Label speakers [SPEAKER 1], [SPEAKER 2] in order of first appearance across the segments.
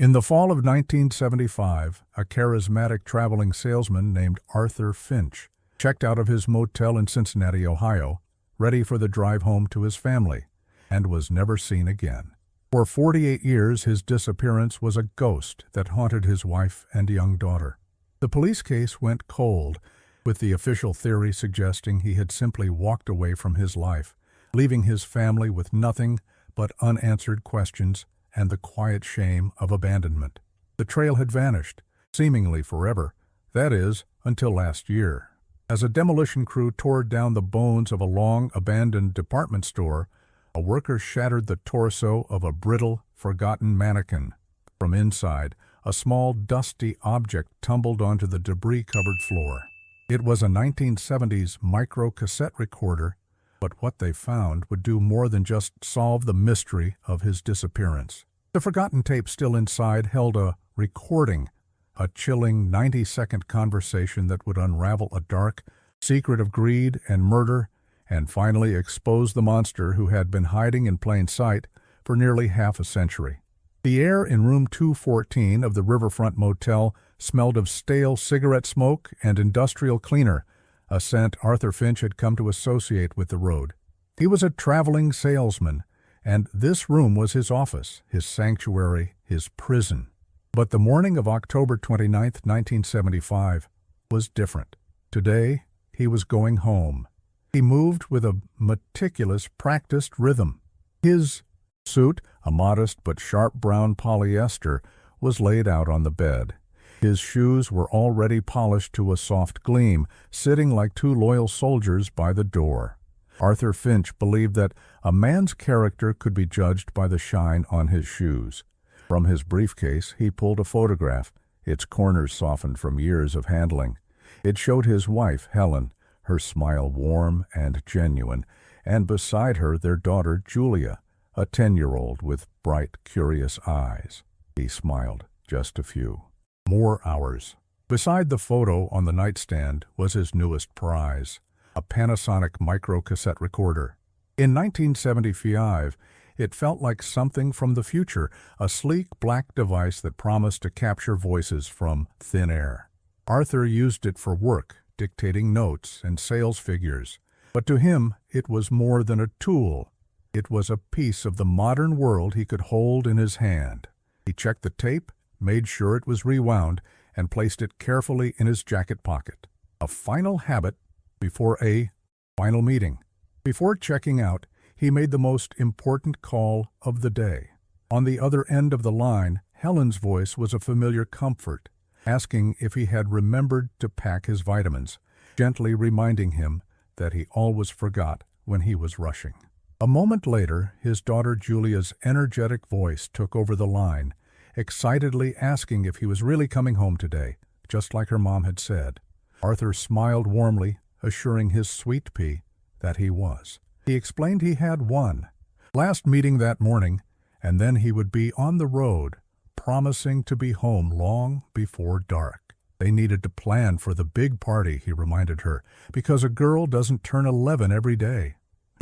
[SPEAKER 1] In the fall of 1975, a charismatic traveling salesman named Arthur Finch checked out of his motel in Cincinnati, Ohio, ready for the drive home to his family, and was never seen again. For 48 years, his disappearance was a ghost that haunted his wife and young daughter. The police case went cold, with the official theory suggesting he had simply walked away from his life, leaving his family with nothing but unanswered questions and the quiet shame of abandonment. The trail had vanished, seemingly forever, that is, until last year. As a demolition crew tore down the bones of a long-abandoned department store, a worker shattered the torso of a brittle, forgotten mannequin. From inside, a small, dusty object tumbled onto the debris-covered floor. It was a 1970s microcassette recorder, but what they found would do more than just solve the mystery of his disappearance. The forgotten tape still inside held a recording, a chilling 90-second conversation that would unravel a dark secret of greed and murder and finally expose the monster who had been hiding in plain sight for nearly half a century. The air in room 214 of the Riverfront Motel smelled of stale cigarette smoke and industrial cleaner, a scent Arthur Finch had come to associate with the road. He was a traveling salesman, and this room was his office, his sanctuary, his prison. But the morning of October 29, 1975, was different. Today, he was going home. He moved with a meticulous, practiced rhythm. His suit, a modest but sharp brown polyester, was laid out on the bed. His shoes were already polished to a soft gleam, sitting like two loyal soldiers by the door. Arthur Finch believed that a man's character could be judged by the shine on his shoes. From his briefcase, he pulled a photograph, its corners softened from years of handling. It showed his wife, Helen, her smile warm and genuine, and beside her their daughter, Julia, a 10-year-old with bright, curious eyes. He smiled, just a few. More hours. Beside the photo on the nightstand was his newest prize, a Panasonic microcassette recorder. In 1975, it felt like something from the future, a sleek black device that promised to capture voices from thin air. Arthur used it for work, dictating notes and sales figures. But to him, it was more than a tool. It was a piece of the modern world he could hold in his hand. He checked the tape, made sure it was rewound, and placed it carefully in his jacket pocket. A final habit before a final meeting. Before checking out, he made the most important call of the day. On the other end of the line, Helen's voice was a familiar comfort, asking if he had remembered to pack his vitamins, gently reminding him that he always forgot when he was rushing. A moment later, his daughter Julia's energetic voice took over the line, excitedly asking if he was really coming home today, just like her mom had said. Arthur smiled warmly, assuring his sweet pea that he was. He explained he had one last meeting that morning, and then he would be on the road, promising to be home long before dark. They needed to plan for the big party, he reminded her, because a girl doesn't turn 11 every day.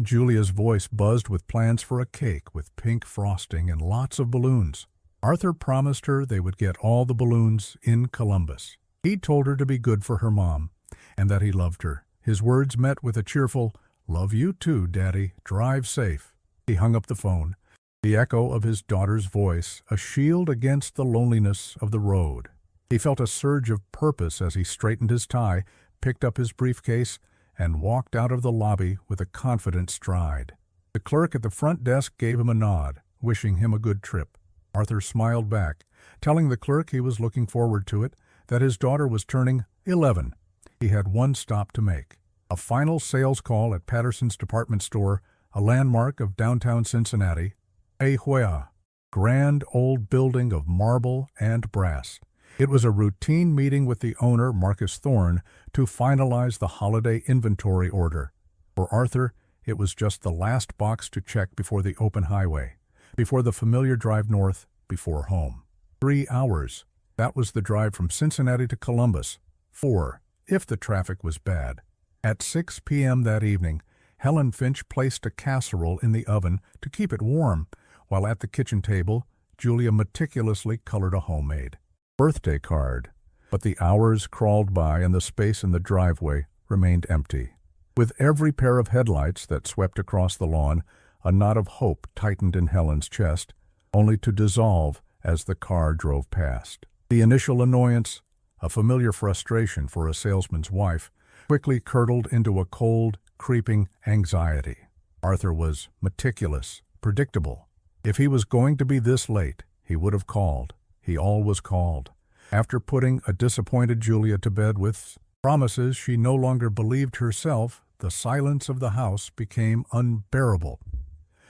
[SPEAKER 1] Julia's voice buzzed with plans for a cake with pink frosting and lots of balloons. Arthur promised her they would get all the balloons in Columbus. He told her to be good for her mom, and that he loved her. His words met with a cheerful, "Love you too, Daddy. Drive safe." He hung up the phone, the echo of his daughter's voice a shield against the loneliness of the road. He felt a surge of purpose as he straightened his tie, picked up his briefcase, and walked out of the lobby with a confident stride. The clerk at the front desk gave him a nod, wishing him a good trip. Arthur smiled back, telling the clerk he was looking forward to it, that his daughter was turning 11. He had one stop to make. A final sales call at Patterson's department store, a landmark of downtown Cincinnati, a Huea, grand old building of marble and brass. It was a routine meeting with the owner, Marcus Thorne, to finalize the holiday inventory order. For Arthur, it was just the last box to check before the open highway, before the familiar drive north, before home. 3 hours. That was the drive from Cincinnati to Columbus. 4, if the traffic was bad. At 6 p.m. that evening, Helen Finch placed a casserole in the oven to keep it warm, while at the kitchen table, Julia meticulously colored a homemade birthday card. But the hours crawled by and the space in the driveway remained empty. With every pair of headlights that swept across the lawn, a knot of hope tightened in Helen's chest, only to dissolve as the car drove past. The initial annoyance, a familiar frustration for a salesman's wife, quickly curdled into a cold, creeping anxiety. Arthur was meticulous, predictable. If he was going to be this late, he would have called. He always called. After putting a disappointed Julia to bed with promises she no longer believed herself, the silence of the house became unbearable.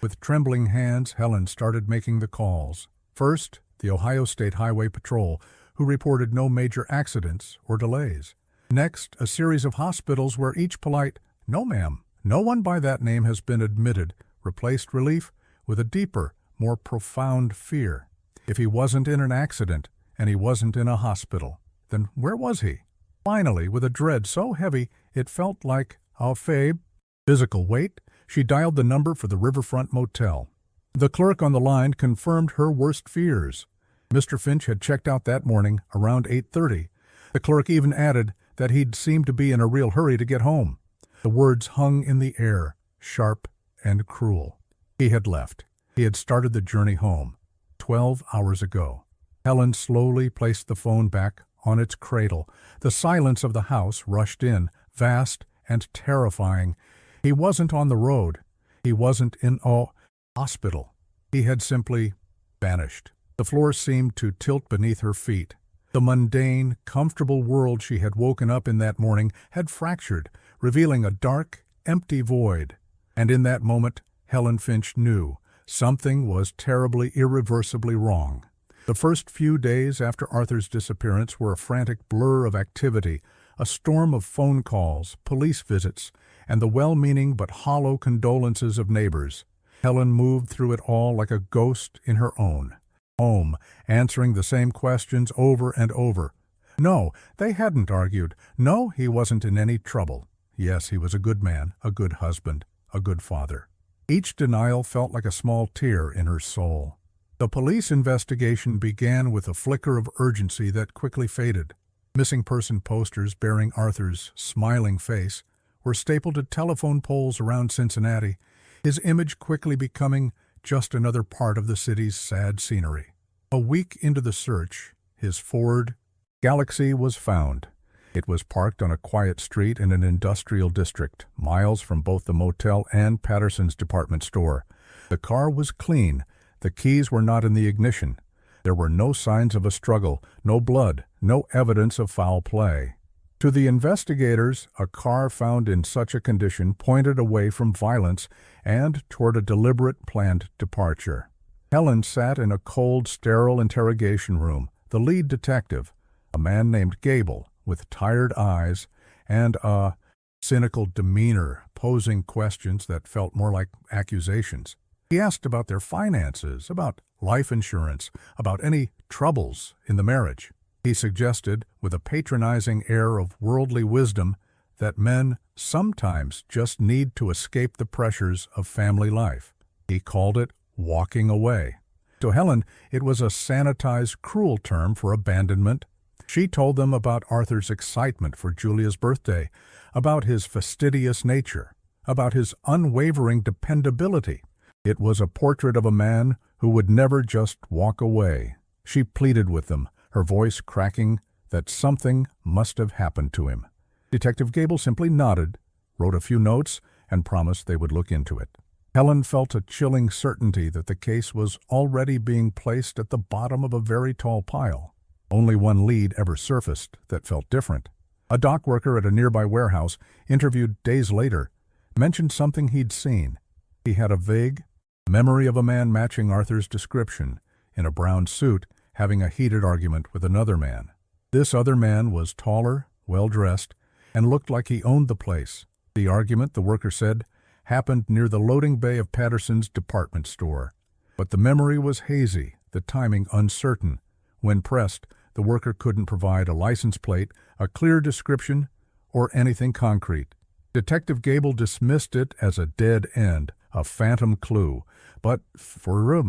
[SPEAKER 1] With trembling hands, Helen started making the calls. First, the Ohio State Highway Patrol, who reported no major accidents or delays. Next, a series of hospitals where each polite, "No, ma'am, no one by that name has been admitted," replaced relief with a deeper, more profound fear. If he wasn't in an accident and he wasn't in a hospital, then where was he? Finally, with a dread so heavy it felt like a physical weight, she dialed the number for the Riverfront Motel. The clerk on the line confirmed her worst fears. Mr. Finch had checked out that morning around 8:30. The clerk even added that he'd seemed to be in a real hurry to get home. The words hung in the air, sharp and cruel. He had left. He had started the journey home 12 hours ago. Helen slowly placed the phone back on its cradle. The silence of the house rushed in, vast and terrifying. He wasn't on the road. He wasn't in a hospital. He had simply vanished. The floor seemed to tilt beneath her feet. The mundane, comfortable world she had woken up in that morning had fractured, revealing a dark, empty void. And in that moment, Helen Finch knew something was terribly, irreversibly wrong. The first few days after Arthur's disappearance were a frantic blur of activity, a storm of phone calls, police visits, and the well-meaning but hollow condolences of neighbors. Helen moved through it all like a ghost in her own home, answering the same questions over and over. No, they hadn't argued. No, he wasn't in any trouble. Yes, he was a good man, a good husband, a good father. Each denial felt like a small tear in her soul. The police investigation began with a flicker of urgency that quickly faded. Missing person posters bearing Arthur's smiling face were stapled to telephone poles around Cincinnati, his image quickly becoming just another part of the city's sad scenery. A week into the search, his Ford Galaxy was found. It was parked on a quiet street in an industrial district, miles from both the motel and Patterson's department store. The car was clean. The keys were not in the ignition. There were no signs of a struggle, no blood, no evidence of foul play. To the investigators, a car found in such a condition pointed away from violence and toward a deliberate, planned departure. Helen sat in a cold, sterile interrogation room. The lead detective, a man named Gable, with tired eyes and a cynical demeanor, posing questions that felt more like accusations. He asked about their finances, about life insurance, about any troubles in the marriage. He suggested, with a patronizing air of worldly wisdom, that men sometimes just need to escape the pressures of family life. He called it walking away. To Helen, it was a sanitized, cruel term for abandonment. She told them about Arthur's excitement for Julia's birthday, about his fastidious nature, about his unwavering dependability. It was a portrait of a man who would never just walk away. She pleaded with them, her voice cracking, that something must have happened to him. Detective Gable simply nodded, wrote a few notes, and promised they would look into it. Helen felt a chilling certainty that the case was already being placed at the bottom of a very tall pile. Only one lead ever surfaced that felt different. A dock worker at a nearby warehouse, interviewed days later, mentioned something he'd seen. He had a vague memory of a man matching Arthur's description, in a brown suit, having a heated argument with another man. This other man was taller, well-dressed, and looked like he owned the place. The argument, the worker said, happened near the loading bay of Patterson's department store. But the memory was hazy, the timing uncertain. When pressed, the worker couldn't provide a license plate, a clear description, or anything concrete. Detective Gable dismissed it as a dead end, a phantom clue. But for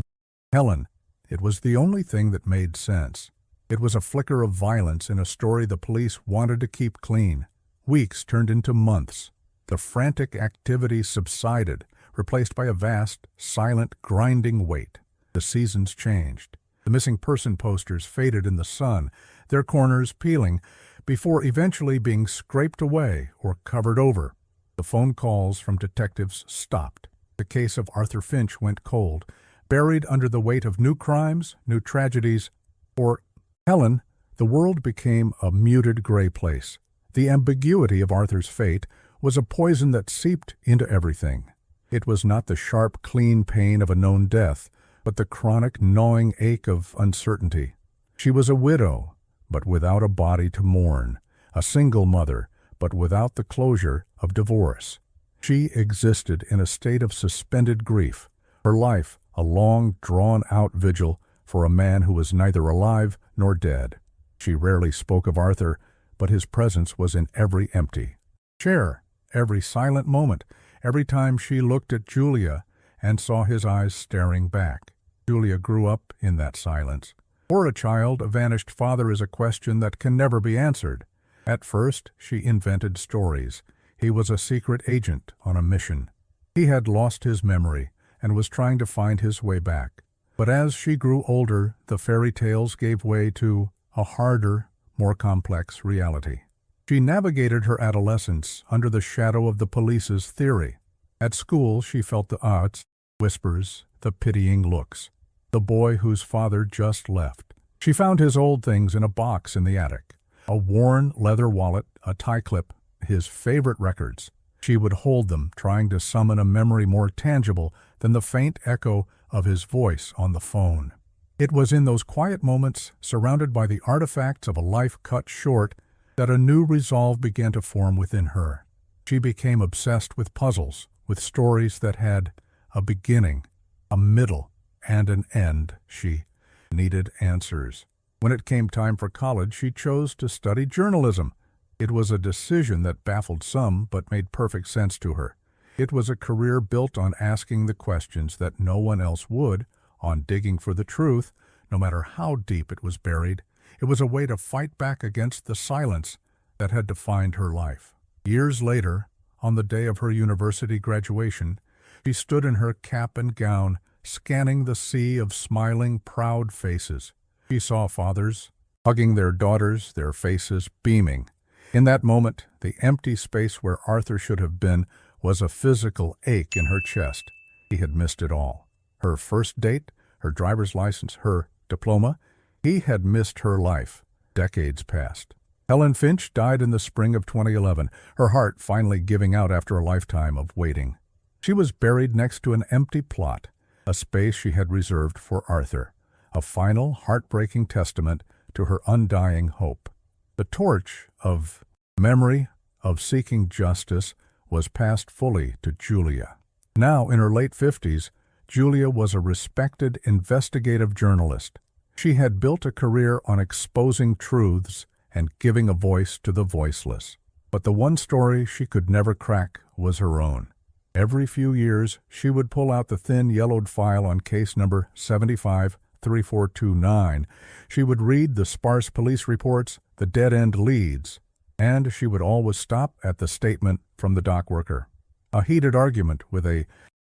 [SPEAKER 1] Helen, It was the only thing that made sense. It was a flicker of violence in a story the police wanted to keep clean. Weeks turned into months. The frantic activity subsided, replaced by a vast, silent, grinding wait. The seasons changed. The missing person posters faded in the sun, their corners peeling, before eventually being scraped away or covered over. The phone calls from detectives stopped. The case of Arthur Finch went cold, buried under the weight of new crimes, new tragedies. For Helen, the world became a muted gray place. The ambiguity of Arthur's fate was a poison that seeped into everything. It was not the sharp, clean pain of a known death, but the chronic, gnawing ache of uncertainty. She was a widow, but without a body to mourn, a single mother, but without the closure of divorce. She existed in a state of suspended grief, her life a long, drawn-out vigil for a man who was neither alive nor dead. She rarely spoke of Arthur, but his presence was in every empty chair, every silent moment, every time she looked at Julia and saw his eyes staring back. Julia grew up in that silence. For a child, a vanished father is a question that can never be answered. At first, she invented stories. He was a secret agent on a mission. He had lost his memory and was trying to find his way back. But as she grew older, the fairy tales gave way to a harder, more complex reality. She navigated her adolescence under the shadow of the police's theory. At school, she felt the odds, whispers, the pitying looks. The boy whose father just left. She found his old things in a box in the attic. A worn leather wallet, a tie clip, his favorite records. She would hold them, trying to summon a memory more tangible than the faint echo of his voice on the phone. It was in those quiet moments, surrounded by the artifacts of a life cut short, that a new resolve began to form within her. She became obsessed with puzzles, with stories that had a beginning, a middle, and an end. She needed answers. When it came time for college, she chose to study journalism. It was a decision that baffled some but made perfect sense to her. It was a career built on asking the questions that no one else would, on digging for the truth, no matter how deep it was buried. It was a way to fight back against the silence that had defined her life. Years later, on the day of her university graduation, she stood in her cap and gown, scanning the sea of smiling, proud faces. She saw fathers hugging their daughters, their faces beaming. In that moment, the empty space where Arthur should have been was a physical ache in her chest. He had missed it all. Her first date, her driver's license, her diploma. He had missed her life. Decades passed. Helen Finch died in the spring of 2011, her heart finally giving out after a lifetime of waiting. She was buried next to an empty plot, a space she had reserved for Arthur, a final, heartbreaking testament to her undying hope. The torch of memory, of seeking justice, was passed fully to Julia. Now, in her late 50s, Julia was a respected investigative journalist. She had built a career on exposing truths and giving a voice to the voiceless. But the one story she could never crack was her own. Every few years, she would pull out the thin yellowed file on case number 753429. She would read the sparse police reports, the dead-end leads, and she would always stop at the statement from the dock worker. A heated argument with a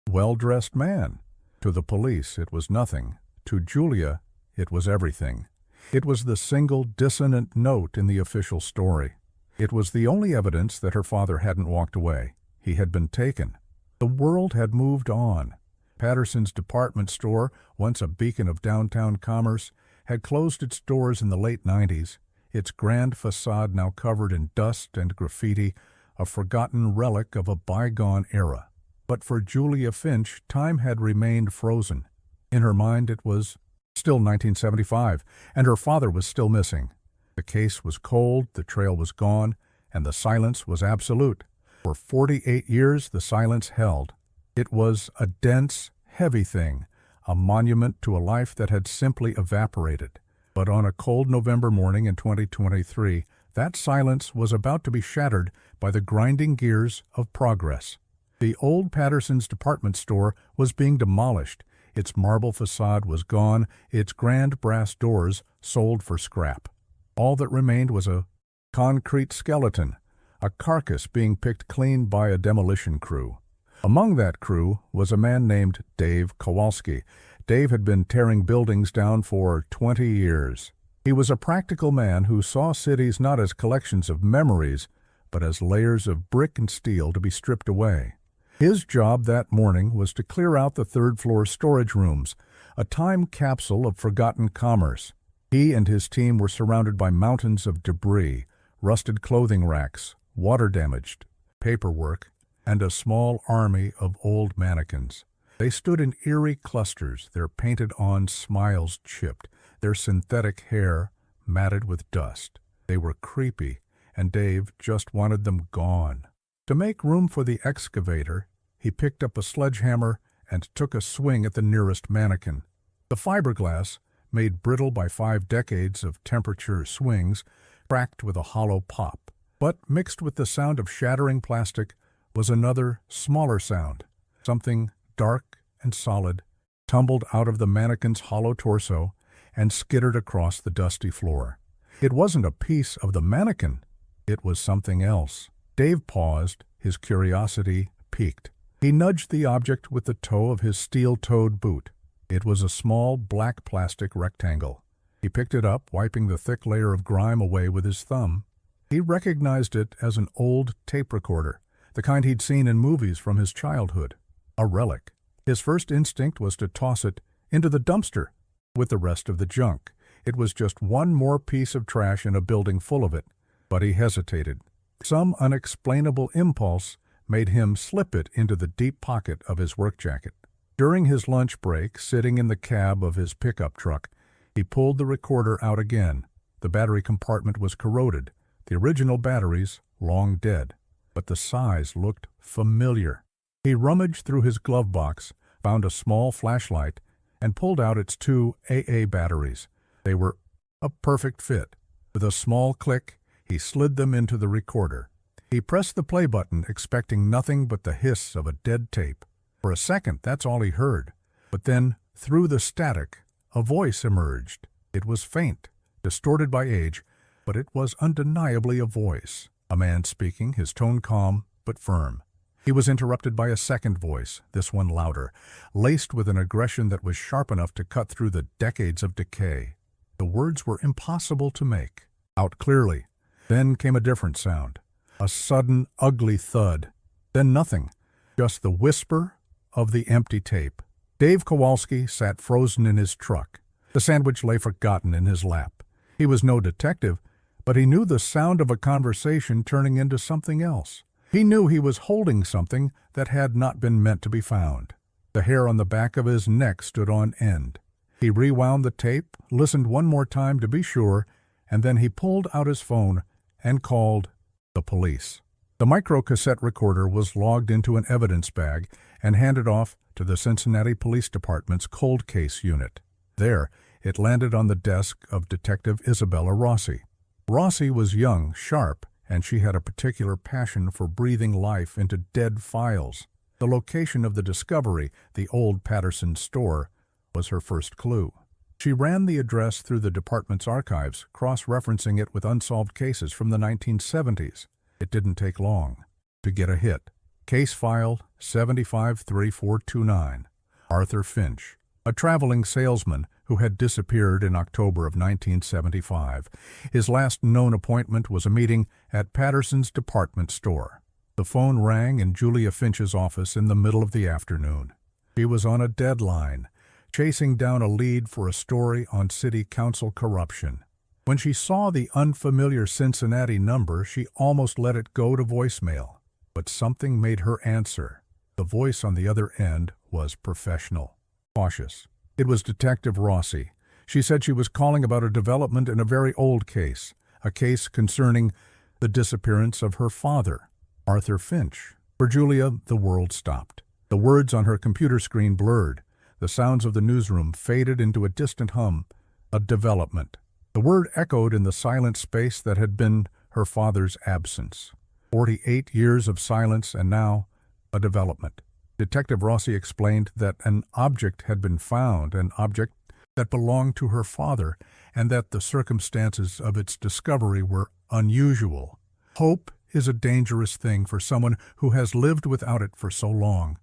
[SPEAKER 1] well-dressed man. To the police, it was nothing. To Julia, it was everything. It was the single dissonant note in the official story. It was the only evidence that her father hadn't walked away. He had been taken. The world had moved on. Patterson's department store, once a beacon of downtown commerce, had closed its doors in the late 90s, its grand facade now covered in dust and graffiti, a forgotten relic of a bygone era. But for Julia Finch, time had remained frozen. In her mind, it was still 1975, and her father was still missing. The case was cold, the trail was gone, and the silence was absolute. For 48 years, the silence held. It was a dense, heavy thing, a monument to a life that had simply evaporated. But on a cold November morning in 2023, that silence was about to be shattered by the grinding gears of progress. The old Patterson's department store was being demolished, Its marble facade was gone, its grand brass doors sold for scrap. All that remained was a concrete skeleton, a carcass being picked clean by a demolition crew. Among that crew was a man named Dave Kowalski. Dave had been tearing buildings down for 20 years. He was a practical man who saw cities not as collections of memories, but as layers of brick and steel to be stripped away. His job that morning was to clear out the third-floor storage rooms, a time capsule of forgotten commerce. He and his team were surrounded by mountains of debris, rusted clothing racks, water-damaged paperwork, and a small army of old mannequins. They stood in eerie clusters, their painted-on smiles chipped, their synthetic hair matted with dust. They were creepy, and Dave just wanted them gone. To make room for the excavator, he picked up a sledgehammer and took a swing at the nearest mannequin. The fiberglass, made brittle by 5 decades of temperature swings, cracked with a hollow pop. But mixed with the sound of shattering plastic was another, smaller sound. Something dark and solid tumbled out of the mannequin's hollow torso and skittered across the dusty floor. It wasn't a piece of the mannequin. It was something else. Dave paused, his curiosity piqued. He nudged the object with the toe of his steel-toed boot. It was a small black plastic rectangle. He picked it up, wiping the thick layer of grime away with his thumb. He recognized it as an old tape recorder, the kind he'd seen in movies from his childhood. A relic. His first instinct was to toss it into the dumpster with the rest of the junk. It was just one more piece of trash in a building full of it, but he hesitated. Some unexplainable impulse made him slip it into the deep pocket of his work jacket. During his lunch break, sitting in the cab of his pickup truck, he pulled the recorder out again. The battery compartment was corroded, the original batteries long dead, but the size looked familiar. He rummaged through his glove box, found a small flashlight, and pulled out its 2 AA batteries. They were a perfect fit. With a small click, he slid them into the recorder. He pressed the play button, expecting nothing but the hiss of a dead tape. For a second, that's all he heard. But then, through the static, a voice emerged. It was faint, distorted by age, but it was undeniably a voice. A man speaking, his tone calm but firm. He was interrupted by a second voice, this one louder, laced with an aggression that was sharp enough to cut through the decades of decay. The words were impossible to make out clearly. Then came a different sound. A sudden, ugly thud. Then nothing. Just the whisper of the empty tape. Dave Kowalski sat frozen in his truck. The sandwich lay forgotten in his lap. He was no detective, but he knew the sound of a conversation turning into something else. He knew he was holding something that had not been meant to be found. The hair on the back of his neck stood on end. He rewound the tape, listened one more time to be sure, and then he pulled out his phone and called the police. The microcassette recorder was logged into an evidence bag and handed off to the Cincinnati Police Department's cold case unit. There, it landed on the desk of Detective Isabella Rossi. Rossi was young, sharp, and she had a particular passion for breathing life into dead files. The location of the discovery, the old Patterson store, was her first clue. She ran the address through the department's archives, cross-referencing it with unsolved cases from the 1970s. It didn't take long to get a hit. Case file 753429. Arthur Finch, a traveling salesman who had disappeared in October of 1975. His last known appointment was a meeting at Patterson's department store. The phone rang in Julia Finch's office in the middle of the afternoon. She was on a deadline, chasing down a lead for a story on city council corruption. When she saw the unfamiliar Cincinnati number, she almost let it go to voicemail. But something made her answer. The voice on the other end was professional, cautious. It was Detective Rossi. She said she was calling about a development in a very old case, a case concerning the disappearance of her father, Arthur Finch. For Julia, the world stopped. The words on her computer screen blurred. The sounds of the newsroom faded into a distant hum. A development. The word echoed in the silent space that had been her father's absence. 48 years of silence, and now a development. Detective Rossi explained that an object had been found, an object that belonged to her father, and that the circumstances of its discovery were unusual. Hope is a dangerous thing for someone who has lived without it for so long.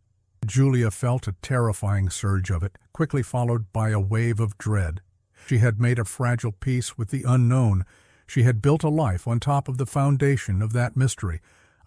[SPEAKER 1] Julia felt a terrifying surge of it, quickly followed by a wave of dread. She had made a fragile peace with the unknown. She had built a life on top of the foundation of that mystery.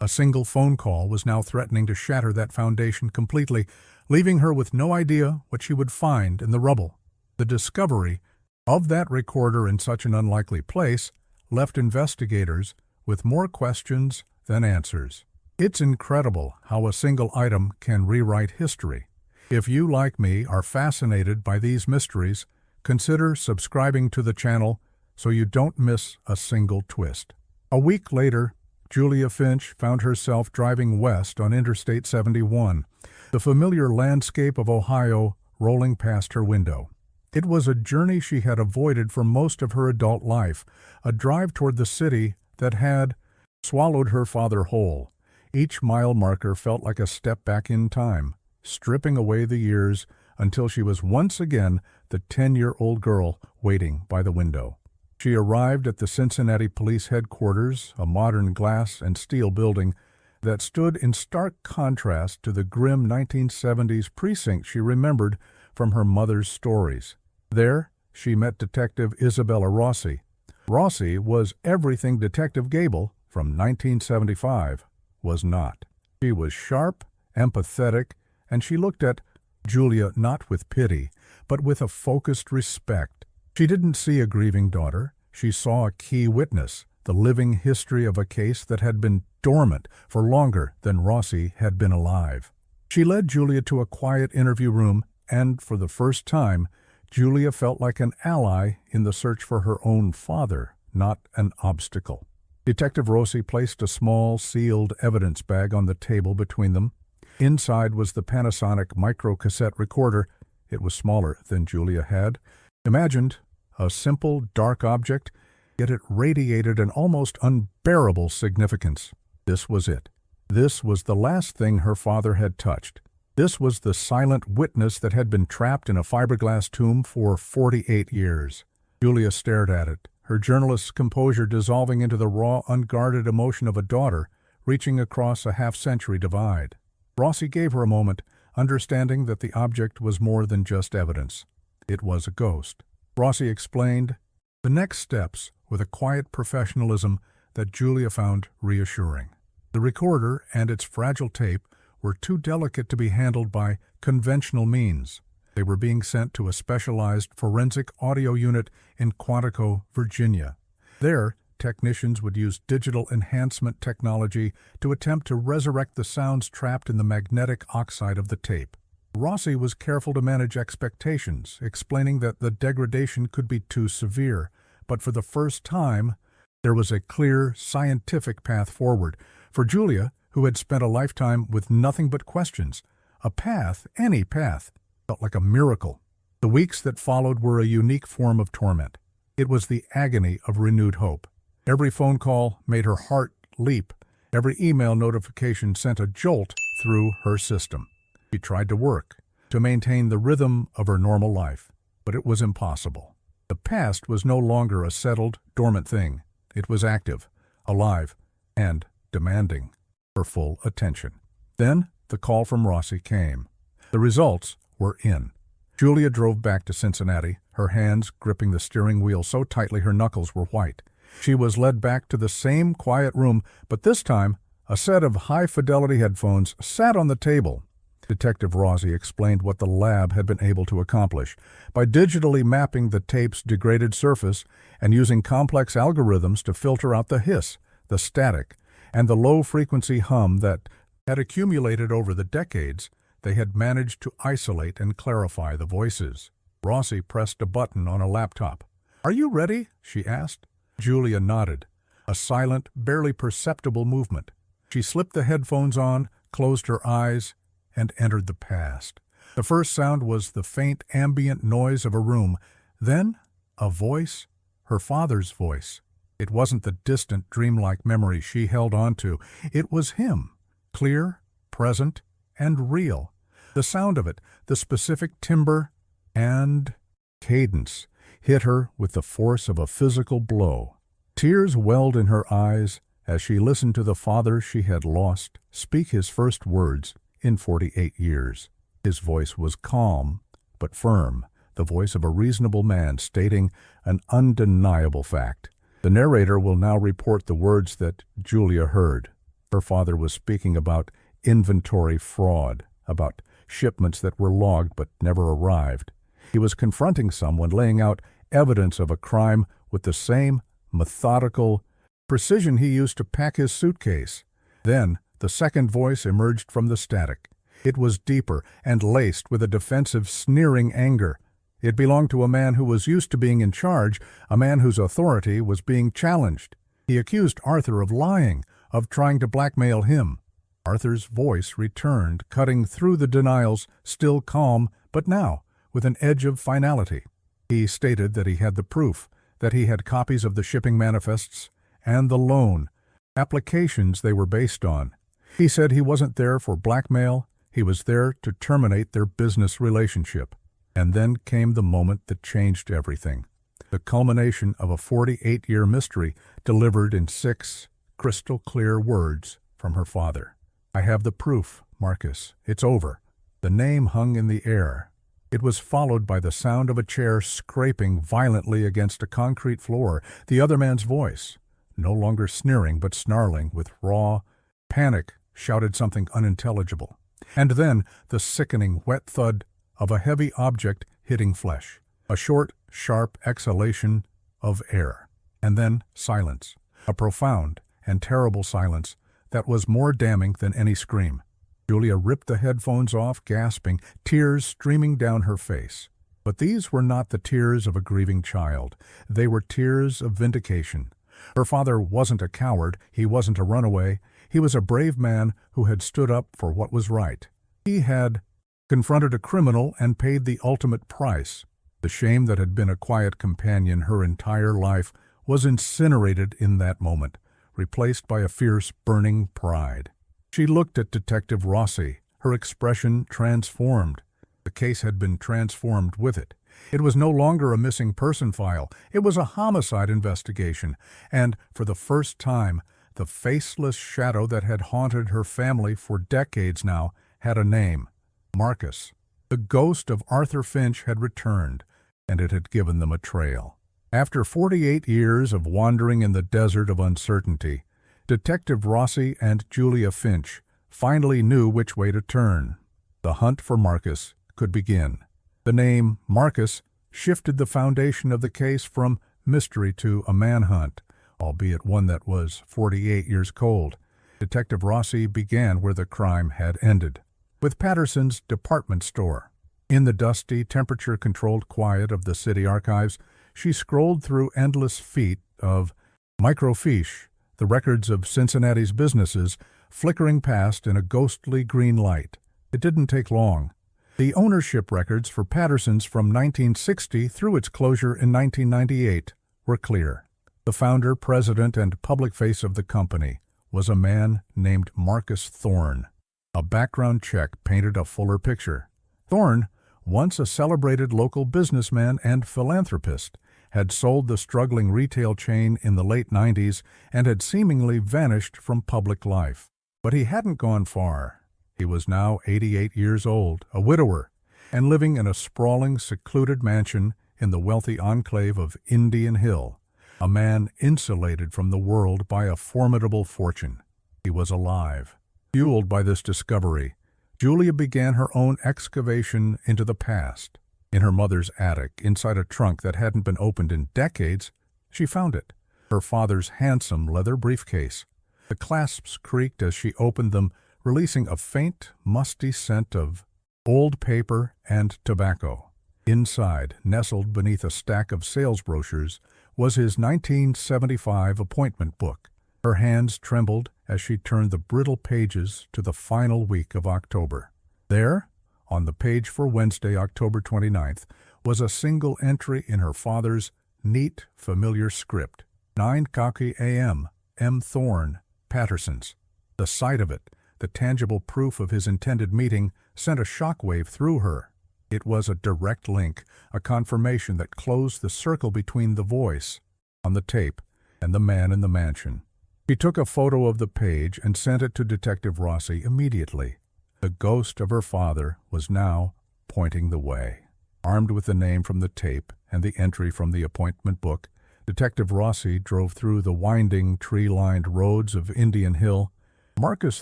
[SPEAKER 1] A single phone call was now threatening to shatter that foundation completely, leaving her with no idea what she would find in the rubble. The discovery of that recorder in such an unlikely place left investigators with more questions than answers. It's incredible how a single item can rewrite history. If you, like me, are fascinated by these mysteries, consider subscribing to the channel so you don't miss a single twist. A week later, Julia Finch found herself driving west on Interstate 71, the familiar landscape of Ohio rolling past her window. It was a journey she had avoided for most of her adult life, a drive toward the city that had swallowed her father whole. Each mile marker felt like a step back in time, stripping away the years until she was once again the 10-year-old girl waiting by the window. She arrived at the Cincinnati Police Headquarters, a modern glass and steel building that stood in stark contrast to the grim 1970s precinct she remembered from her mother's stories. There, she met Detective Isabella Rossi. Rossi was everything Detective Gable, from 1975, was not. She was sharp, empathetic, and she looked at Julia not with pity, but with a focused respect. She didn't see a grieving daughter. She saw a key witness, the living history of a case that had been dormant for longer than Rossi had been alive. She led Julia to a quiet interview room, and for the first time, Julia felt like an ally in the search for her own father, not an obstacle. Detective Rossi placed a small, sealed evidence bag on the table between them. Inside was the Panasonic microcassette recorder. It was smaller than Julia had imagined, a simple, dark object, yet it radiated an almost unbearable significance. This was it. This was the last thing her father had touched. This was the silent witness that had been trapped in a fiberglass tomb for 48 years. Julia stared at it, her journalist's composure dissolving into the raw, unguarded emotion of a daughter reaching across a half-century divide. Rossi gave her a moment, understanding that the object was more than just evidence. It was a ghost. Rossi explained the next steps with a quiet professionalism that Julia found reassuring. The recorder and its fragile tape were too delicate to be handled by conventional means. They were being sent to a specialized forensic audio unit in Quantico, Virginia. There, technicians would use digital enhancement technology to attempt to resurrect the sounds trapped in the magnetic oxide of the tape. Rossi was careful to manage expectations, explaining that the degradation could be too severe, but for the first time, there was a clear, scientific path forward. For Julia, who had spent a lifetime with nothing but questions, a path, any path, felt like a miracle. The weeks that followed were a unique form of torment. It was the agony of renewed hope. Every phone call made her heart leap. Every email notification sent a jolt through her system. She tried to work, to maintain the rhythm of her normal life, but it was impossible. The past was no longer a settled, dormant thing. It was active, alive, and demanding her full attention. Then the call from Rossi came. The results were in. Julia drove back to Cincinnati, her hands gripping the steering wheel so tightly her knuckles were white. She was led back to the same quiet room, but this time a set of high-fidelity headphones sat on the table. Detective Rossi explained what the lab had been able to accomplish. By digitally mapping the tape's degraded surface and using complex algorithms to filter out the hiss, the static, and the low-frequency hum that had accumulated over the decades, they had managed to isolate and clarify the voices. Rossi pressed a button on a laptop. "Are you ready?" she asked. Julia nodded, a silent, barely perceptible movement. She slipped the headphones on, closed her eyes, and entered the past. The first sound was the faint ambient noise of a room. Then, a voice, her father's voice. It wasn't the distant, dreamlike memory she held on to. It was him, clear, present, and real. The sound of it, the specific timbre and cadence, hit her with the force of a physical blow. Tears welled in her eyes as she listened to the father she had lost speak his first words in 48 years. His voice was calm but firm, the voice of a reasonable man stating an undeniable fact. The narrator will now report the words that Julia heard. Her father was speaking about inventory fraud, about shipments that were logged but never arrived. He was confronting someone laying out evidence of a crime with the same methodical precision he used to pack his suitcase. Then the second voice emerged from the static. It was deeper and laced with a defensive, sneering anger. It belonged to a man who was used to being in charge, a man whose authority was being challenged. He accused Arthur of lying, of trying to blackmail him. Arthur's voice returned, cutting through the denials, still calm, but now with an edge of finality. He stated that he had the proof, that he had copies of the shipping manifests and the loan applications they were based on. He said he wasn't there for blackmail, he was there to terminate their business relationship. And then came the moment that changed everything. The culmination of a 48-year mystery delivered in 6 crystal-clear words from her father. "I have the proof, Marcus. It's over." The name hung in the air. It was followed by the sound of a chair scraping violently against a concrete floor, the other man's voice, no longer sneering but snarling with raw panic, shouted something unintelligible. And then the sickening wet thud of a heavy object hitting flesh, a short, sharp exhalation of air, and then silence, a profound and terrible silence that was more damning than any scream. Julia ripped the headphones off, gasping, tears streaming down her face. But these were not the tears of a grieving child. They were tears of vindication. Her father wasn't a coward, he wasn't a runaway, he was a brave man who had stood up for what was right. He had confronted a criminal and paid the ultimate price. The shame that had been a quiet companion her entire life was incinerated in that moment, replaced by a fierce, burning pride. She looked at Detective Rossi, her expression transformed. The case had been transformed with it. It was no longer a missing person file. It was a homicide investigation, and for the first time, the faceless shadow that had haunted her family for decades now had a name. Marcus. The ghost of Arthur Finch had returned, and it had given them a trail. After 48 years of wandering in the desert of uncertainty, Detective Rossi and Julia Finch finally knew which way to turn. The hunt for Marcus could begin. The name Marcus shifted the foundation of the case from mystery to a manhunt, albeit one that was 48 years cold. Detective Rossi began where the crime had ended, with Patterson's department store. In the dusty, temperature-controlled quiet of the city archives, she scrolled through endless feet of microfiche, the records of Cincinnati's businesses, flickering past in a ghostly green light. It didn't take long. The ownership records for Patterson's from 1960 through its closure in 1998 were clear. The founder, president, and public face of the company was a man named Marcus Thorne. A background check painted a fuller picture. Thorne, once a celebrated local businessman and philanthropist, had sold the struggling retail chain in the late 90s and had seemingly vanished from public life. But he hadn't gone far. He was now 88 years old, a widower, and living in a sprawling, secluded mansion in the wealthy enclave of Indian Hill, a man insulated from the world by a formidable fortune. He was alive. Fueled by this discovery, Julia began her own excavation into the past. In her mother's attic, inside a trunk that hadn't been opened in decades, she found it, her father's handsome leather briefcase. The clasps creaked as she opened them, releasing a faint, musty scent of old paper and tobacco. Inside, nestled beneath a stack of sales brochures, was his 1975 appointment book. Her hands trembled as she turned the brittle pages to the final week of October. There, on the page for Wednesday, October 29th, was a single entry in her father's neat, familiar script. 9:00 a.m., M. Thorne, Patterson's. The sight of it, the tangible proof of his intended meeting, sent a shockwave through her. It was a direct link, a confirmation that closed the circle between the voice on the tape and the man in the mansion. She took a photo of the page and sent it to Detective Rossi immediately. The ghost of her father was now pointing the way. Armed with the name from the tape and the entry from the appointment book, Detective Rossi drove through the winding, tree-lined roads of Indian Hill. Marcus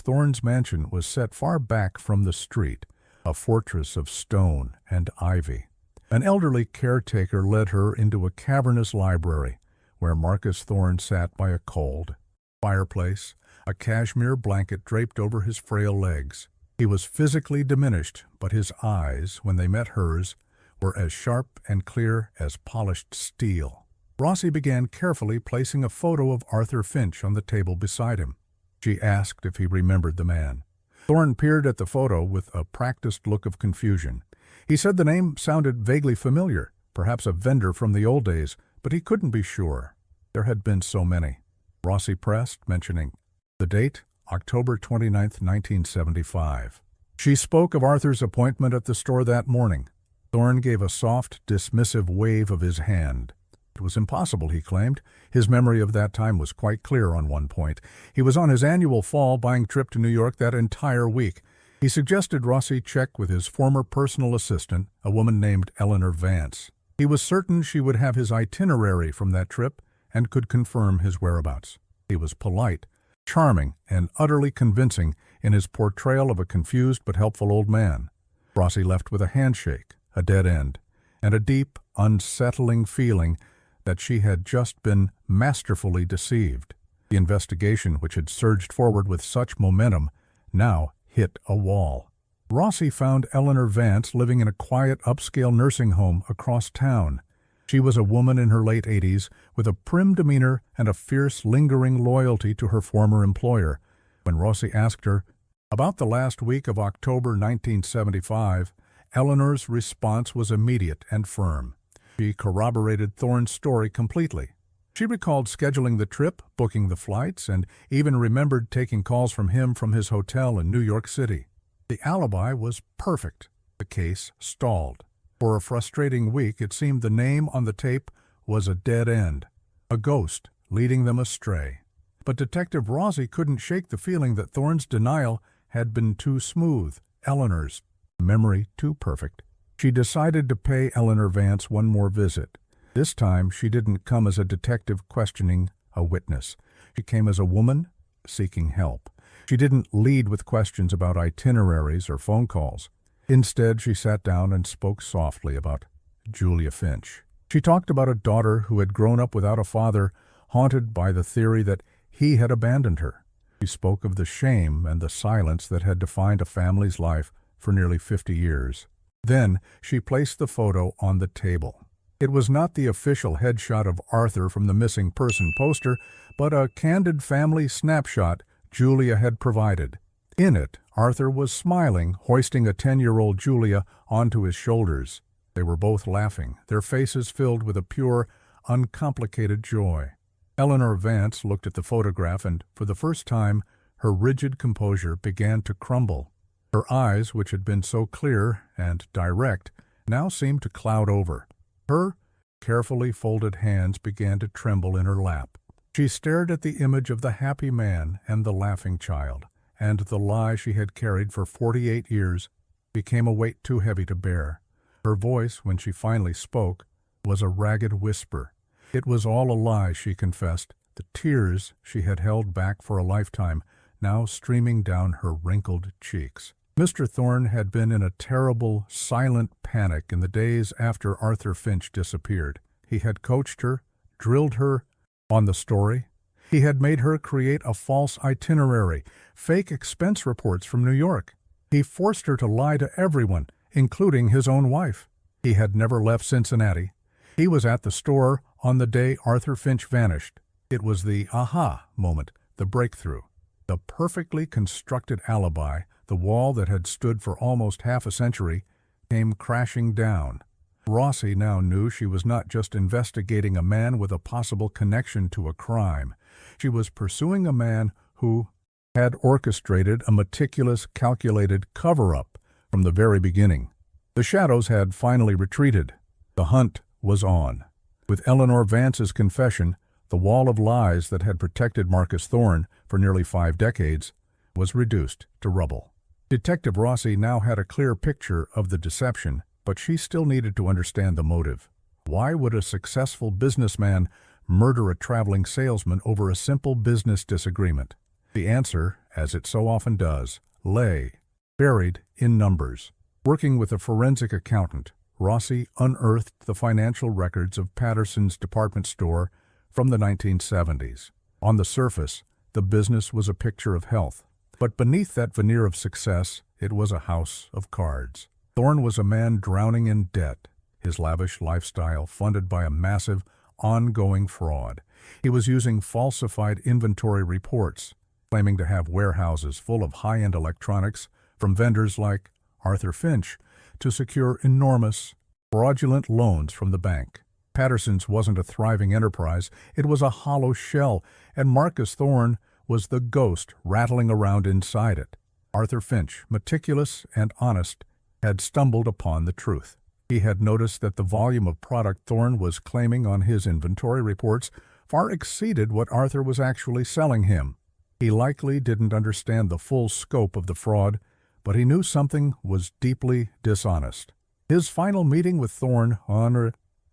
[SPEAKER 1] Thorne's mansion was set far back from the street, a fortress of stone and ivy. An elderly caretaker led her into a cavernous library, where Marcus Thorne sat by a cold fireplace, a cashmere blanket draped over his frail legs. He was physically diminished, but his eyes, when they met hers, were as sharp and clear as polished steel. Rossi began carefully placing a photo of Arthur Finch on the table beside him. She asked if he remembered the man. Thorne peered at the photo with a practiced look of confusion. He said the name sounded vaguely familiar, perhaps a vendor from the old days, but he couldn't be sure. There had been so many. Rossi pressed, mentioning the date, October 29, 1975. She spoke of Arthur's appointment at the store that morning. Thorne gave a soft, dismissive wave of his hand. It was impossible, he claimed. His memory of that time was quite clear on one point. He was on his annual fall buying trip to New York that entire week. He suggested Rossi check with his former personal assistant, a woman named Eleanor Vance. He was certain she would have his itinerary from that trip and could confirm his whereabouts. He was polite, charming, and utterly convincing in his portrayal of a confused but helpful old man. Rossi left with a handshake, a dead end, and a deep, unsettling feeling that she had just been masterfully deceived. The investigation, which had surged forward with such momentum, now hit a wall. Rossi found Eleanor Vance living in a quiet, upscale nursing home across town. She was a woman in her late 80s with a prim demeanor and a fierce, lingering loyalty to her former employer. When Rossi asked her about the last week of October 1975, Eleanor's response was immediate and firm. She corroborated Thorne's story completely. She recalled scheduling the trip, booking the flights, and even remembered taking calls from him from his hotel in New York City. The alibi was perfect. The case stalled. For a frustrating week, it seemed the name on the tape was a dead end, a ghost leading them astray. But Detective Rossi couldn't shake the feeling that Thorne's denial had been too smooth, Eleanor's memory too perfect. She decided to pay Eleanor Vance one more visit. This time, she didn't come as a detective questioning a witness. She came as a woman seeking help. She didn't lead with questions about itineraries or phone calls. Instead, she sat down and spoke softly about Julia Finch. She talked about a daughter who had grown up without a father, haunted by the theory that he had abandoned her. She spoke of the shame and the silence that had defined a family's life for nearly 50 years. Then she placed the photo on the table. It was not the official headshot of Arthur from the missing person poster, but a candid family snapshot Julia had provided. In it, Arthur was smiling, hoisting a 10-year-old Julia onto his shoulders. They were both laughing, their faces filled with a pure, uncomplicated joy. Eleanor Vance looked at the photograph and, for the first time, her rigid composure began to crumble. Her eyes, which had been so clear and direct, now seemed to cloud over. Her carefully folded hands began to tremble in her lap. She stared at the image of the happy man and the laughing child, and the lie she had carried for 48 years became a weight too heavy to bear. Her voice, when she finally spoke, was a ragged whisper. It was all a lie, she confessed, the tears she had held back for a lifetime now streaming down her wrinkled cheeks. Mr. Thorne had been in a terrible, silent panic in the days after Arthur Finch disappeared. He had coached her, drilled her on the story. He had made her create a false itinerary, fake expense reports from New York. He forced her to lie to everyone, including his own wife. He had never left Cincinnati. He was at the store on the day Arthur Finch vanished. It was the aha moment, the breakthrough. The perfectly constructed alibi, the wall that had stood for almost half a century, came crashing down. Rossi now knew she was not just investigating a man with a possible connection to a crime. She was pursuing a man who, had orchestrated a meticulous, calculated cover-up from the very beginning. The shadows had finally retreated. The hunt was on. With Eleanor Vance's confession, the wall of lies that had protected Marcus Thorne for nearly 5 decades was reduced to rubble. Detective Rossi now had a clear picture of the deception, but she still needed to understand the motive. Why would a successful businessman murder a traveling salesman over a simple business disagreement? The answer, as it so often does, lay buried in numbers. Working with a forensic accountant, Rossi unearthed the financial records of Patterson's department store from the 1970s. On the surface, the business was a picture of health, but beneath that veneer of success, it was a house of cards. Thorne was a man drowning in debt, his lavish lifestyle funded by a massive, ongoing fraud. He was using falsified inventory reports, claiming to have warehouses full of high-end electronics from vendors like Arthur Finch to secure enormous, fraudulent loans from the bank. Patterson's wasn't a thriving enterprise, it was a hollow shell, and Marcus Thorne was the ghost rattling around inside it. Arthur Finch, meticulous and honest, had stumbled upon the truth. He had noticed that the volume of product Thorne was claiming on his inventory reports far exceeded what Arthur was actually selling him. He likely didn't understand the full scope of the fraud, but he knew something was deeply dishonest. His final meeting with Thorne on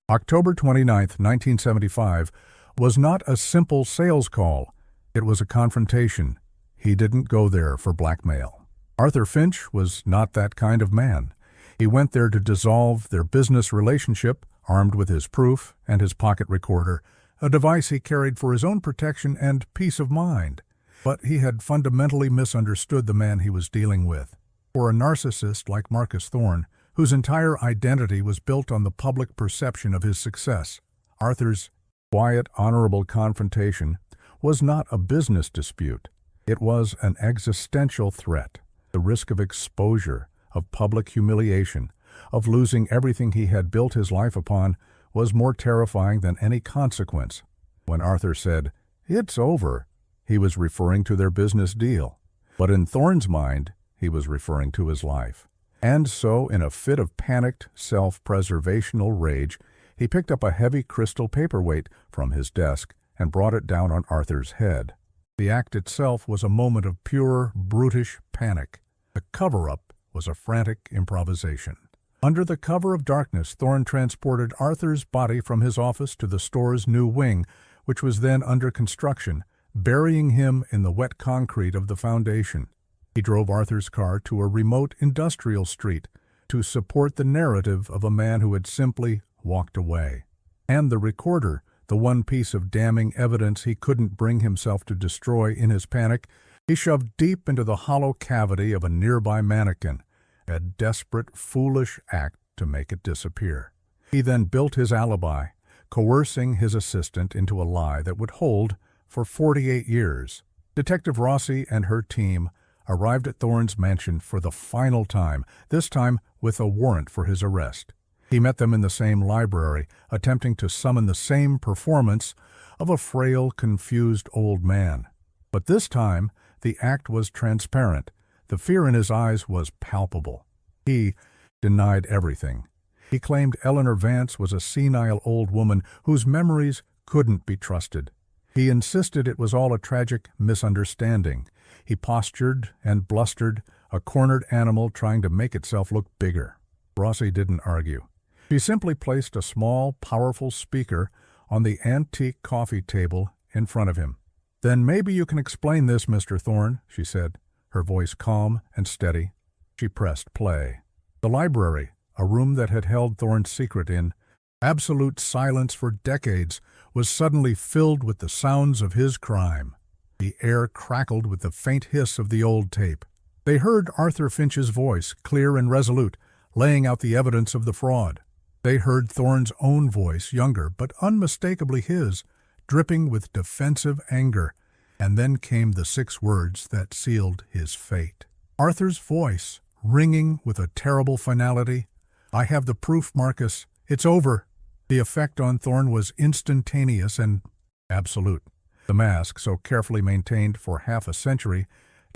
[SPEAKER 1] October 29, 1975, was not a simple sales call. It was a confrontation. He didn't go there for blackmail. Arthur Finch was not that kind of man. He went there to dissolve their business relationship, armed with his proof and his pocket recorder, a device he carried for his own protection and peace of mind. But he had fundamentally misunderstood the man he was dealing with. For a narcissist like Marcus Thorne, whose entire identity was built on the public perception of his success, Arthur's quiet, honorable confrontation was not a business dispute. It was an existential threat. The risk of exposure, of public humiliation, of losing everything he had built his life upon was more terrifying than any consequence. When Arthur said, "It's over," he was referring to their business deal. But in Thorne's mind, he was referring to his life. And so, in a fit of panicked, self-preservational rage, he picked up a heavy crystal paperweight from his desk and brought it down on Arthur's head. The act itself was a moment of pure, brutish panic. The cover-up was a frantic improvisation. Under the cover of darkness, Thorne transported Arthur's body from his office to the store's new wing, which was then under construction, burying him in the wet concrete of the foundation. He drove Arthur's car to a remote industrial street to support the narrative of a man who had simply walked away. And the recorder, the one piece of damning evidence he couldn't bring himself to destroy in his panic, he shoved deep into the hollow cavity of a nearby mannequin, a desperate, foolish act to make it disappear. He then built his alibi, coercing his assistant into a lie that would hold for 48 years. Detective Rossi and her team arrived at Thorne's mansion for the final time, this time with a warrant for his arrest. He met them in the same library, attempting to summon the same performance of a frail, confused old man. But this time, the act was transparent. The fear in his eyes was palpable. He denied everything. He claimed Eleanor Vance was a senile old woman whose memories couldn't be trusted. He insisted it was all a tragic misunderstanding. He postured and blustered, a cornered animal trying to make itself look bigger. Rossi didn't argue. She simply placed a small, powerful speaker on the antique coffee table in front of him. "Then maybe you can explain this, Mr. Thorne," she said, her voice calm and steady. She pressed play. The library, a room that had held Thorne's secret in absolute silence for decades, was suddenly filled with the sounds of his crime. The air crackled with the faint hiss of the old tape. They heard Arthur Finch's voice, clear and resolute, laying out the evidence of the fraud. They heard Thorne's own voice, younger but unmistakably his, dripping with defensive anger. And then came the 6 words that sealed his fate. Arthur's voice, ringing with a terrible finality. "I have the proof, Marcus. It's over." The effect on Thorne was instantaneous and absolute. The mask, so carefully maintained for half a century,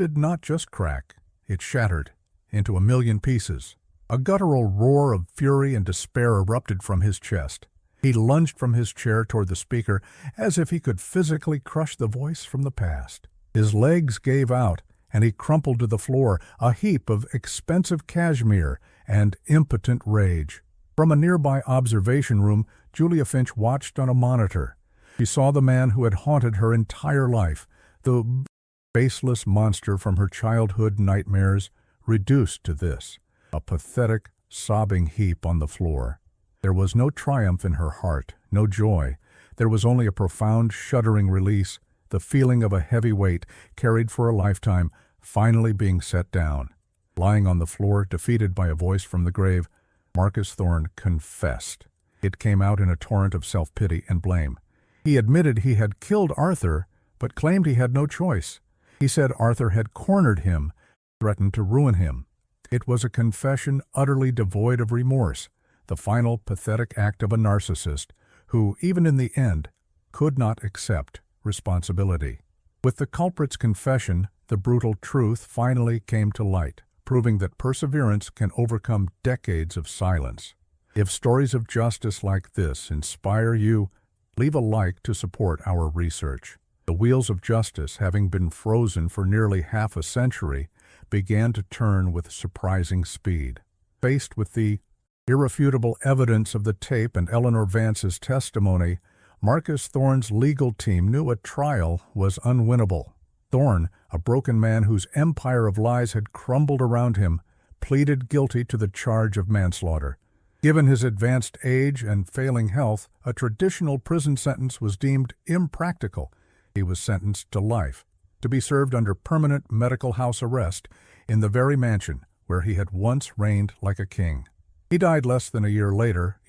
[SPEAKER 1] did not just crack, it shattered into a million pieces. A guttural roar of fury and despair erupted from his chest. He lunged from his chair toward the speaker as if he could physically crush the voice from the past. His legs gave out, and he crumpled to the floor, a heap of expensive cashmere and impotent rage. From a nearby observation room, Julia Finch watched on a monitor. She saw the man who had haunted her entire life, the faceless monster from her childhood nightmares, reduced to this, a pathetic, sobbing heap on the floor. There was no triumph in her heart, no joy. There was only a profound, shuddering release, the feeling of a heavy weight, carried for a lifetime, finally being set down. Lying on the floor, defeated by a voice from the grave, Marcus Thorne confessed. It came out in a torrent of self-pity and blame. He admitted he had killed Arthur, but claimed he had no choice. He said Arthur had cornered him, threatened to ruin him. It was a confession utterly devoid of remorse, the final pathetic act of a narcissist who, even in the end, could not accept responsibility. With the culprit's confession, the brutal truth finally came to light, proving that perseverance can overcome decades of silence. If stories of justice like this inspire you, leave a like to support our research. The wheels of justice, having been frozen for nearly half a century, began to turn with surprising speed. Faced with the irrefutable evidence of the tape and Eleanor Vance's testimony, Marcus Thorne's legal team knew a trial was unwinnable. Thorne, a broken man whose empire of lies had crumbled around him, pleaded guilty to the charge of manslaughter. Given his advanced age and failing health, a traditional prison sentence was deemed impractical. He was sentenced to life, to be served under permanent medical house arrest in the very mansion where he had once reigned like a king. He died less than a year later,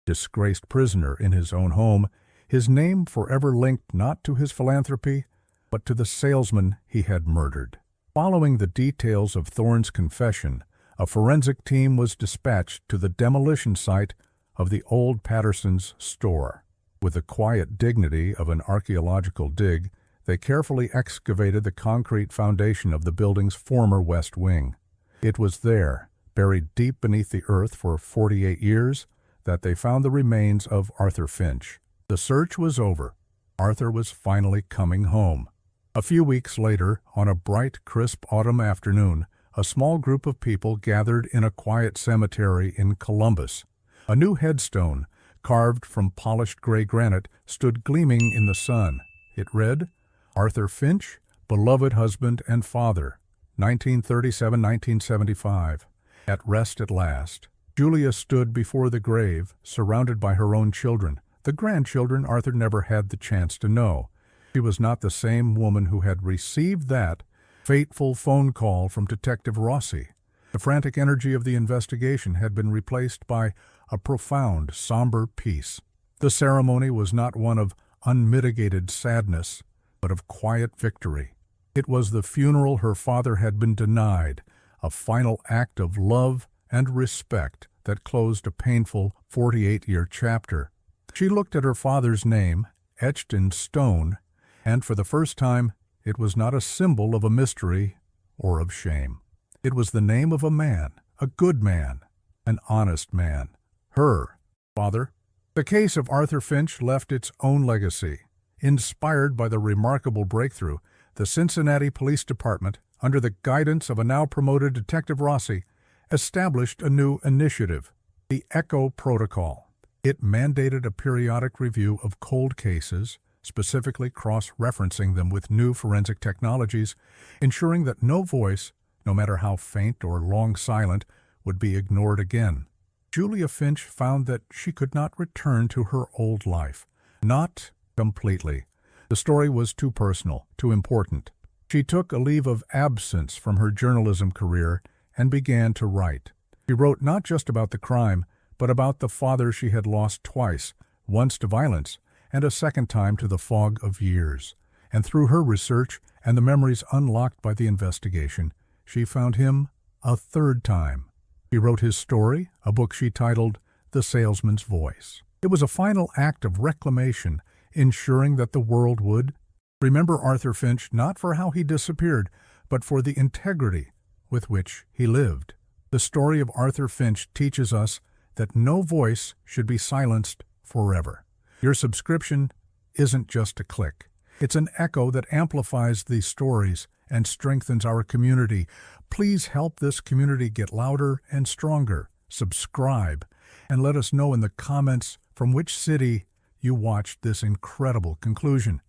[SPEAKER 1] disgraced prisoner in his own home, his name forever linked not to his philanthropy, but to the salesman he had murdered. Following the details of Thorne's confession, a forensic team was dispatched to the demolition site of the old Patterson's store. With the quiet dignity of an archaeological dig, they carefully excavated the concrete foundation of the building's former west wing. It was there, buried deep beneath the earth for 48 years, that they found the remains of Arthur Finch. The search was over. Arthur was finally coming home. A few weeks later, on a bright, crisp autumn afternoon, a small group of people gathered in a quiet cemetery in Columbus. A new headstone, carved from polished gray granite, stood gleaming in the sun. It read, Arthur Finch, beloved husband and father, 1937-1975. At rest at last. Julia stood before the grave, surrounded by her own children, the grandchildren Arthur never had the chance to know. She was not the same woman who had received that fateful phone call from Detective Rossi. The frantic energy of the investigation had been replaced by a profound, somber peace. The ceremony was not one of unmitigated sadness, but of quiet victory. It was the funeral her father had been denied, a final act of love and respect that closed a painful 48-year chapter. She looked at her father's name, etched in stone, and for the first time, it was not a symbol of a mystery or of shame. It was the name of a man, a good man, an honest man. Her father. The case of Arthur Finch left its own legacy. Inspired by the remarkable breakthrough, the Cincinnati Police Department, under the guidance of a now-promoted Detective Rossi, established a new initiative, the ECHO Protocol. It mandated a periodic review of cold cases, specifically cross-referencing them with new forensic technologies, ensuring that no voice, no matter how faint or long silent, would be ignored again. Julia Finch found that she could not return to her old life. Not completely. The story was too personal, too important. She took a leave of absence from her journalism career and began to write. She wrote not just about the crime, but about the father she had lost twice, once to violence and a second time to the fog of years. And through her research and the memories unlocked by the investigation, she found him a third time. She wrote his story, a book she titled The Salesman's Voice. It was a final act of reclamation, ensuring that the world would remember Arthur Finch not for how he disappeared, but for the integrity with which he lived. The story of Arthur Finch teaches us that no voice should be silenced forever. Your subscription isn't just a click. It's an echo that amplifies these stories and strengthens our community. Please help this community get louder and stronger. Subscribe and let us know in the comments from which city you watched this incredible conclusion.